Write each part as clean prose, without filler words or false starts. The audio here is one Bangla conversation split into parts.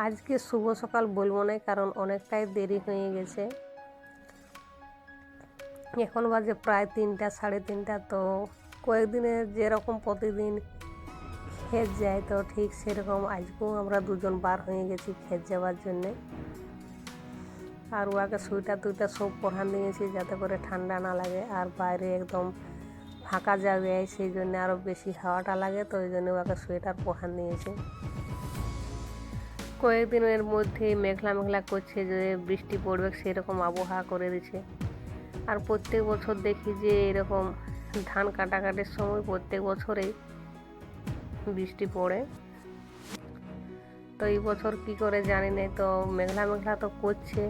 আজকে শুভ সকাল বলবো না, কারণ অনেকটাই দেরি হয়ে গেছে। এখন বাজে প্রায় 3টা সাড়ে 3টা। তো কয়েকদিনে যেরকম প্রতিদিন ক্ষেত যায়, তো ঠিক সেরকম আজকেও আমরা দুজন বার হয়ে গেছি ক্ষেত যাওয়ার জন্যে। আর ওকে সোয়েটার টুইটার সব পরান দিয়েছি যাতে করে ঠান্ডা না লাগে, আর বাইরে একদম ফাঁকা যাবে সেই জন্য আরও বেশি হাওয়াটা লাগে, তো ওই জন্য ওকে সোয়েটার পরান দিয়েছি। কয়েকদিনের মধ্যে মেঘলা মেঘলা করছে যে বৃষ্টি পড়বে, সেরকম আবহাওয়া করে দিচ্ছে। আর প্রত্যেক বছর দেখি যে এরকম ধান কাটাকাটির সময় প্রত্যেক বছরেই বৃষ্টি পড়ে। তো এই বছর কি করে জানি না, তো মেঘলা মেঘলা তো করছে।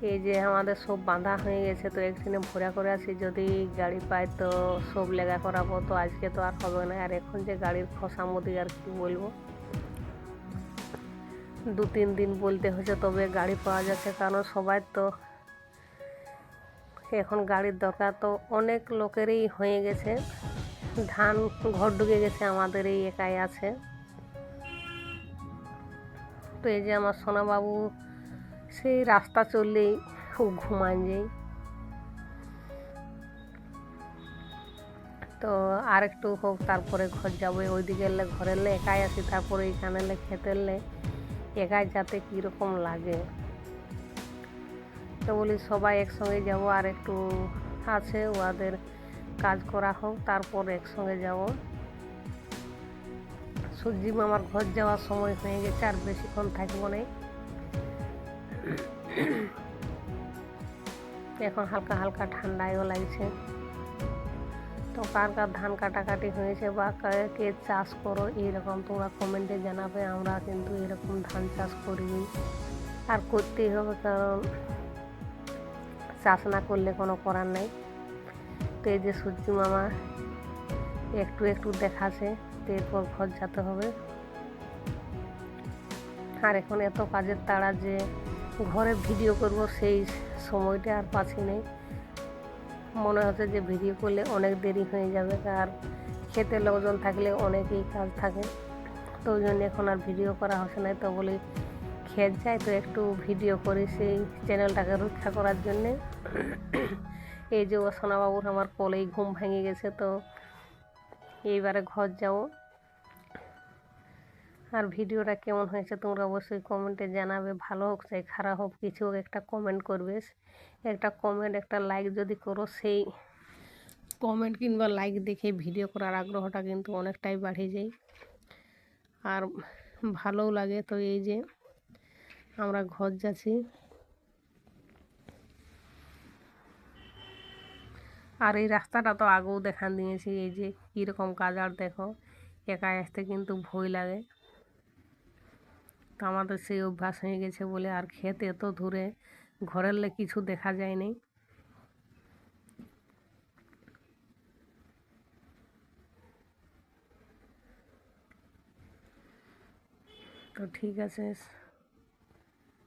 এই যে আমাদের সব বাঁধা হয়ে গেছে, তো একদিনে ভরা করে আছি, যদি গাড়ি পাই তো সব লেগা করাবো। তো আজকে তো আর হবে না। আর এখন যে গাড়ির খসামদি আর কি বলবো, 2-3 দিন বলতে হচ্ছে তবে গাড়ি পাওয়া যাচ্ছে, কারণ সবাই তো এখন গাড়ির দরকার। তো অনেক লোকেরই হয়ে গেছে, ধান ঘর ঢুকে গেছে, আমাদের এই একাই আছে। তো এই যে আমার সোনাবাবু সেই রাস্তা চললেই ঘুমান যাই। তো আর একটু হোক তারপরে ঘর যাবো। ওইদিকে এলে ঘরে এলে একাই আসি, তারপরে এইখানে এলে খেতে এলে একাই যাতে কীরকম লাগে। তো বলি সবাই একসঙ্গে যাব, আর একটু আছে ওদের কাজ করা হোক, তারপর একসঙ্গে যাব। সূর্যি মামার ঘর যাওয়ার সময় হয়ে গেছে, আর বেশিক্ষণ থাকবো না। এখন হালকা হালকা ঠান্ডাও লাগছে। তো কার কার ধান কাটাকাটি হয়েছে বা কে চাষ করো এইরকম তোমরা কমেন্টে জানাবে। আমরা কিন্তু এরকম ধান চাষ করিনি, আর করতেই হবে, কারণ চাষ না করলে কোনো করার নেই। তো এই যে সূর্যি মামা একটু একটু দেখাছে, তো এরপর ঘর যেতে হবে। আর এখন এত কাজের তাড়া যে ঘরে ভিডিও করব সেই সময়টা আর পাচ্ছি নেই। মনে হচ্ছে যে ভিডিও করলে অনেক দেরি হয়ে যাবে, আর খেতে লোকজন থাকলে অনেকেই কাজ থাকে, তো ওই জন্য এখন আর ভিডিও করা হচ্ছে না। তো বলি খেত যাই, তো একটু ভিডিও করি সেই চ্যানেলটাকে রক্ষা করার জন্যে। এই যে সোনাবাবুর আমার কোলেই ঘুম ভেঙে গেছে, তো এইবারে ঘর যাব। আর ভিডিওটা কেমন হয়েছে তোমরা অবশ্যই কমেন্টে জানাবে। ভালো হোক চাই খারাপ হোক, কিছু একটা কমেন্ট করবে। একটা কমেন্ট একটা লাইক যদি করো, সেই কমেন্ট কিংবা লাইক দেখে ভিডিও করার আগ্রহটা কিন্তু অনেকটাই বাড়ে যায়, আর ভালোও লাগে। তো এই যে আমরা ঘর যাচ্ছি, আর এই রাস্তাটা তো আগেও দেখান দিয়েছি। এই যে কীরকম কাজ, আর দেখো একাই আসতে কিন্তু ভয় লাগে। তো আমাদের সেই অভ্যাস হয়ে গেছে বলে আর ক্ষেত এত দূরে, ঘরের কিছু দেখা যায়নি। তো ঠিক আছে।